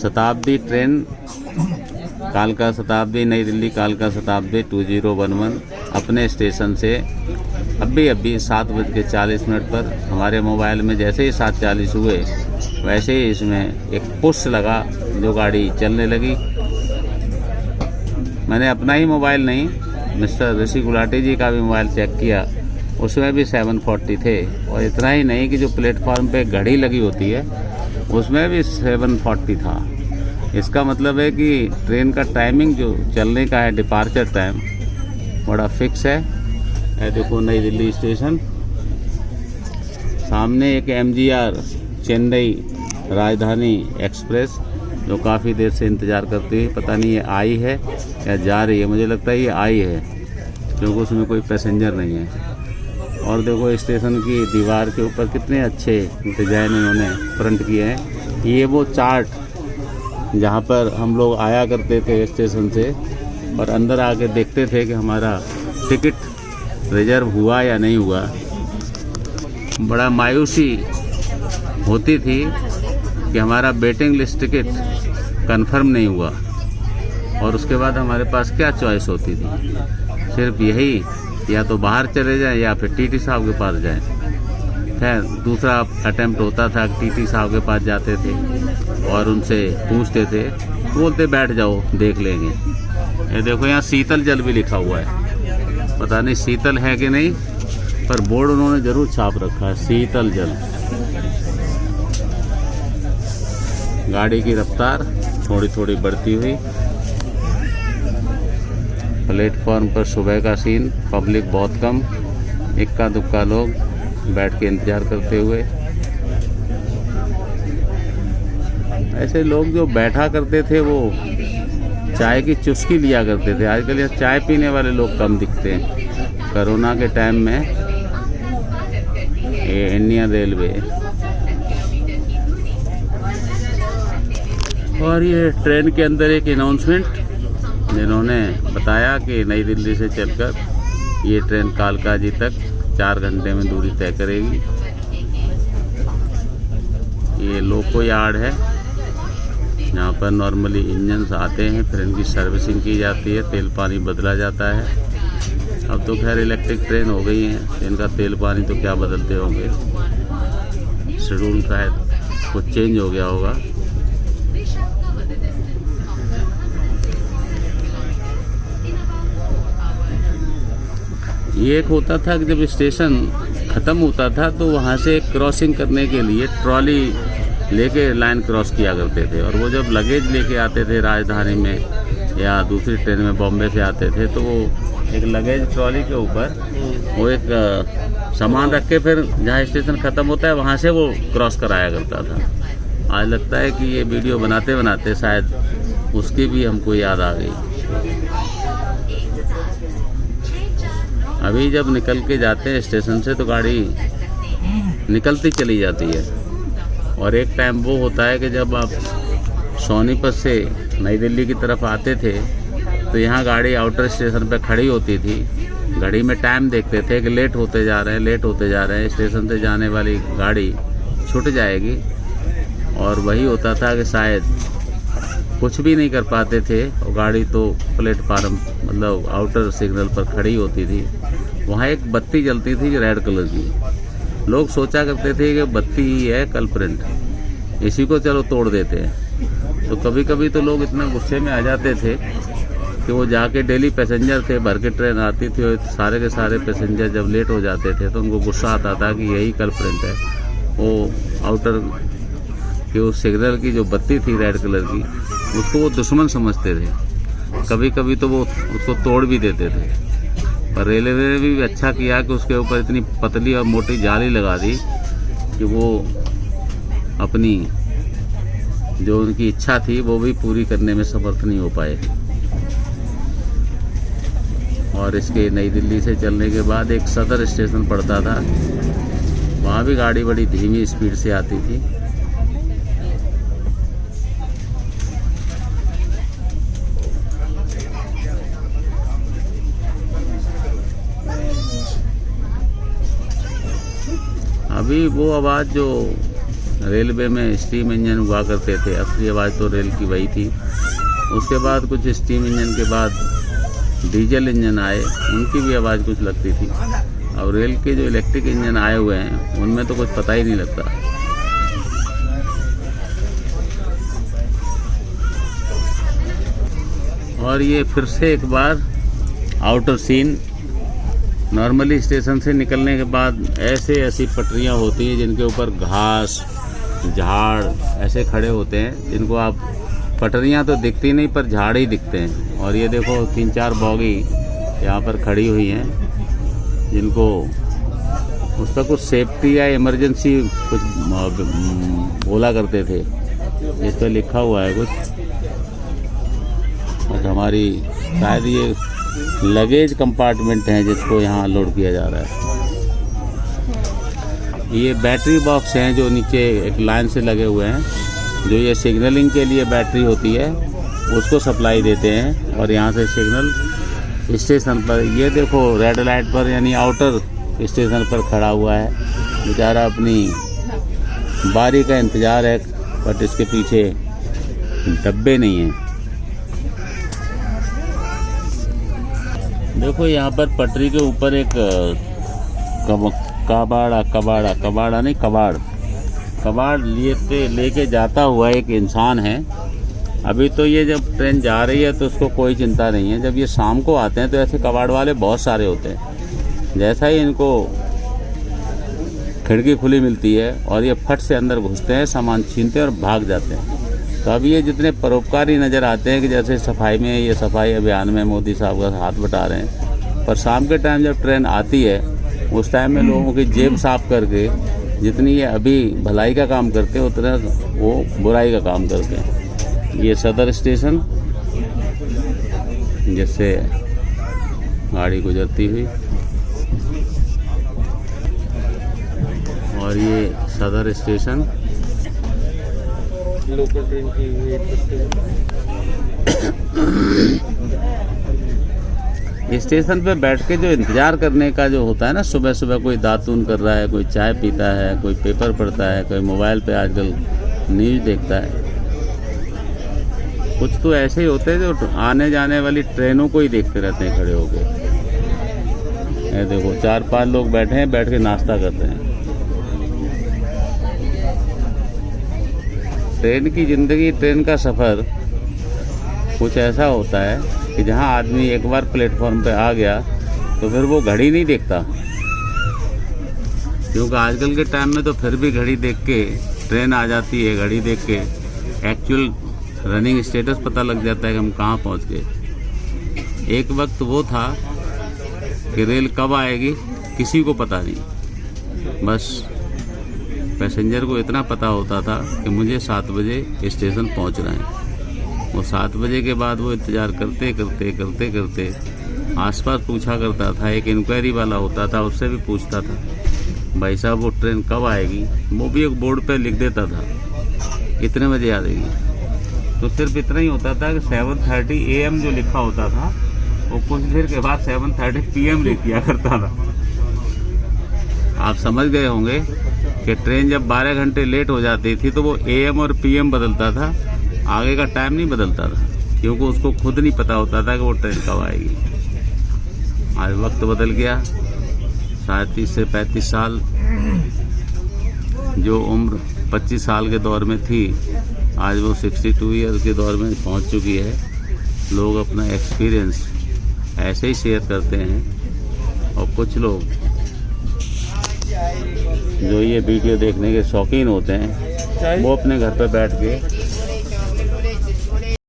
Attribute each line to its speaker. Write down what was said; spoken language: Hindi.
Speaker 1: शताब्दी ट्रेन कालका शताब्दी नई दिल्ली कालका शताब्दी 2011 अपने स्टेशन से अभी 7:40 पर हमारे मोबाइल में जैसे ही 7:40 हुए वैसे ही इसमें एक पुश लगा, जो गाड़ी चलने लगी। मैंने अपना ही मोबाइल नहीं, मिस्टर ऋषि गुलाटी जी का भी मोबाइल चेक किया, उसमें भी 740 थे। और इतना ही नहीं कि जो प्लेटफॉर्म पे घड़ी लगी होती है उसमें भी 740 था। इसका मतलब है कि ट्रेन का टाइमिंग जो चलने का है, डिपार्चर टाइम, बड़ा फिक्स है। ये देखो नई दिल्ली स्टेशन, सामने एक MGR चेन्नई राजधानी एक्सप्रेस जो काफ़ी देर से इंतज़ार करती है। पता नहीं ये आई है या जा रही है, मुझे लगता है ये आई है क्योंकि उसमें कोई पैसेंजर नहीं है। और देखो स्टेशन की दीवार के ऊपर कितने अच्छे डिजाइन इन्होंने प्रिंट किए हैं। ये वो चार्ट जहाँ पर हम लोग आया करते थे स्टेशन से और अंदर आके देखते थे कि हमारा टिकट रिजर्व हुआ या नहीं हुआ। बड़ा मायूसी होती थी कि हमारा वेटिंग लिस्ट टिकट कंफर्म नहीं हुआ और उसके बाद हमारे पास क्या चॉइस होती थी, सिर्फ यही, या तो बाहर चले जाएं या फिर TT साहब के पास जाएं। खैर दूसरा अटेम्प्ट होता था कि TT साहब के पास जाते थे और उनसे पूछते थे, बोलते बैठ जाओ देख लेंगे। ये देखो यहाँ शीतल जल भी लिखा हुआ है, पता नहीं शीतल है कि नहीं, पर बोर्ड उन्होंने ज़रूर छाप रखा है, शीतल जल। गाड़ी की रफ्तार थोड़ी थोड़ी बढ़ती हुई। प्लेटफॉर्म पर सुबह का सीन, पब्लिक बहुत कम, इक्का दुक्का लोग बैठ के इंतज़ार करते हुए। ऐसे लोग जो बैठा करते थे वो चाय की चुस्की लिया करते थे। आजकल यहाँ चाय पीने वाले लोग कम दिखते हैं। कोरोना के टाइम में ये इंडियन रेलवे और ये ट्रेन के अंदर एक अनाउंसमेंट जिन्होंने बताया कि नई दिल्ली से चलकर ये ट्रेन कालका जी तक 4 घंटे में दूरी तय करेगी। ये लोको यार्ड है, यहाँ पर नॉर्मली इंजन्स आते हैं, फिर इनकी सर्विसिंग की जाती है, तेल पानी बदला जाता है। अब तो खैर इलेक्ट्रिक ट्रेन हो गई हैं, इनका तेल पानी तो क्या बदलते होंगे, शेड्यूल शायद कुछ चेंज हो गया होगा। ये एक होता था कि जब स्टेशन ख़त्म होता था तो वहाँ से क्रॉसिंग करने के लिए ट्रॉली लेके लाइन क्रॉस किया करते थे, और वो जब लगेज लेके आते थे राजधानी में या दूसरी ट्रेन में बॉम्बे से आते थे तो वो एक लगेज ट्रॉली के ऊपर वो एक सामान रख के फिर जहाँ स्टेशन ख़त्म होता है वहाँ से वो क्रॉस कराया करता था। आज लगता है कि ये वीडियो बनाते बनाते शायद उसकी भी हमको याद आ गई। अभी जब निकल के जाते हैं स्टेशन से तो गाड़ी निकलती चली जाती है, और एक टाइम वो होता है कि जब आप सोनीपत से नई दिल्ली की तरफ आते थे तो यहाँ गाड़ी आउटर स्टेशन पे खड़ी होती थी। घड़ी में टाइम देखते थे कि लेट होते जा रहे हैं, स्टेशन से जाने वाली गाड़ी छूट जाएगी। और वही होता था कि शायद कुछ भी नहीं कर पाते थे और गाड़ी तो प्लेटफार्म मतलब आउटर सिग्नल पर खड़ी होती थी। वहाँ एक बत्ती जलती थी रेड कलर की। लोग सोचा करते थे कि बत्ती ही है कल्प्रिट, इसी को चलो तोड़ देते हैं। तो कभी कभी तो लोग इतना गुस्से में आ जाते थे कि वो जाके डेली पैसेंजर थे, भर के ट्रेन आती थी और सारे के सारे पैसेंजर जब लेट हो जाते थे तो उनको गुस्सा आता था कि यही कल्प्रिट है। वो आउटर कि उस सिग्नल की जो बत्ती थी रेड कलर की उसको वो दुश्मन समझते थे। कभी कभी तो वो उसको तोड़ भी देते थे। पर रेलवे ने भी अच्छा किया कि उसके ऊपर इतनी पतली और मोटी जाली लगा दी कि वो अपनी जो उनकी इच्छा थी वो भी पूरी करने में समर्थ नहीं हो पाए। और इसके नई दिल्ली से चलने के बाद एक सदर स्टेशन पड़ता था, वहाँ भी गाड़ी बड़ी धीमी स्पीड से आती थी। अभी वो आवाज़ जो रेलवे में स्टीम इंजन हुआ करते थे, असली आवाज़ तो रेल की वही थी। उसके बाद कुछ स्टीम इंजन के बाद डीजल इंजन आए, उनकी भी आवाज़ कुछ लगती थी। और रेल के जो इलेक्ट्रिक इंजन आए हुए हैं उनमें तो कुछ पता ही नहीं लगता। और ये फिर से एक बार आउटर सीन। नॉर्मली स्टेशन से निकलने के बाद ऐसी पटरियां होती हैं जिनके ऊपर घास झाड़ ऐसे खड़े होते हैं, जिनको आप पटरियां तो दिखती नहीं पर झाड़ ही दिखते हैं। और ये देखो 3-4 बॉगी यहाँ पर खड़ी हुई हैं, जिनको उस पर कुछ सेफ्टी या इमरजेंसी कुछ बोला करते थे। इस पर लिखा हुआ है कुछ, और हमारी शायद ये लगेज कंपार्टमेंट है जिसको यहाँ लोड किया जा रहा है। ये बैटरी बॉक्स हैं जो नीचे एक लाइन से लगे हुए हैं, जो ये सिग्नलिंग के लिए बैटरी होती है उसको सप्लाई देते हैं। और यहाँ से सिग्नल स्टेशन पर, ये देखो रेड लाइट पर यानी आउटर स्टेशन पर खड़ा हुआ है बेचारा, अपनी बारी का इंतज़ार है, बट इसके पीछे डब्बे नहीं हैं। देखो यहाँ पर पटरी के ऊपर एक कबाड़ लेके जाता हुआ एक इंसान है। अभी तो ये जब ट्रेन जा रही है तो उसको कोई चिंता नहीं है। जब ये शाम को आते हैं तो ऐसे कबाड़ वाले बहुत सारे होते हैं। जैसा ही इनको खिड़की खुली मिलती है और ये फट से अंदर घुसते हैं, सामान छीनते हैं और भाग जाते हैं। तो अब ये जितने परोपकारी नज़र आते हैं कि जैसे सफाई में, ये सफाई अभियान में मोदी साहब का हाथ बटा रहे हैं, पर शाम के टाइम जब ट्रेन आती है उस टाइम में लोगों की जेब साफ करके जितनी ये अभी भलाई का काम करते हैं उतना वो बुराई का काम करते हैं। ये सदर स्टेशन जिससे गाड़ी गुजरती हुई, और ये सदर स्टेशन
Speaker 2: लोकल ट्रेन की
Speaker 1: स्टेशन पे बैठ के जो इंतज़ार करने का जो होता है ना, सुबह सुबह कोई दातून कर रहा है, कोई चाय पीता है, कोई पेपर पढ़ता है, कोई मोबाइल पे आजकल न्यूज़ देखता है। कुछ तो ऐसे ही होते हैं जो आने जाने वाली ट्रेनों को ही देखते रहते हैं खड़े होके। ये देखो 4-5 लोग बैठे हैं, बैठ के नाश्ता करते हैं। ट्रेन की ज़िंदगी, ट्रेन का सफ़र कुछ ऐसा होता है कि जहाँ आदमी एक बार प्लेटफॉर्म पे आ गया तो फिर वो घड़ी नहीं देखता, क्योंकि आजकल के टाइम में तो फिर भी घड़ी देख के ट्रेन आ जाती है, घड़ी देख के एक्चुअल रनिंग स्टेटस पता लग जाता है कि हम कहाँ पहुँच गए। एक वक्त वो था कि रेल कब आएगी किसी को पता नहीं, बस पैसेंजर को इतना पता होता था कि मुझे 7 बजे स्टेशन पहुंचना है। वो 7 बजे के बाद वो इंतज़ार करते करते आसपास पूछा करता था। एक इंक्वायरी वाला होता था, उससे भी पूछता था भाई साहब वो ट्रेन कब आएगी। वो भी एक बोर्ड पे लिख देता था इतने बजे आ जाएगी। तो सिर्फ इतना ही होता था कि 7:30 AM जो लिखा होता था वो कुछ देर के बाद 7:30 PM लिख दिया करता था। आप समझ गए होंगे कि ट्रेन जब 12 घंटे लेट हो जाती थी तो वो AM और PM बदलता था, आगे का टाइम नहीं बदलता था, क्योंकि उसको खुद नहीं पता होता था कि वो ट्रेन कब आएगी। आज वक्त बदल गया। शायद 30 से 35 साल जो उम्र 25 साल के दौर में थी, आज वो 62 ईयर के दौर में पहुंच चुकी है। लोग अपना एक्सपीरियंस ऐसे ही शेयर करते हैं, और कुछ लोग जो ये वीडियो देखने के शौकीन होते हैं वो अपने घर पर बैठ के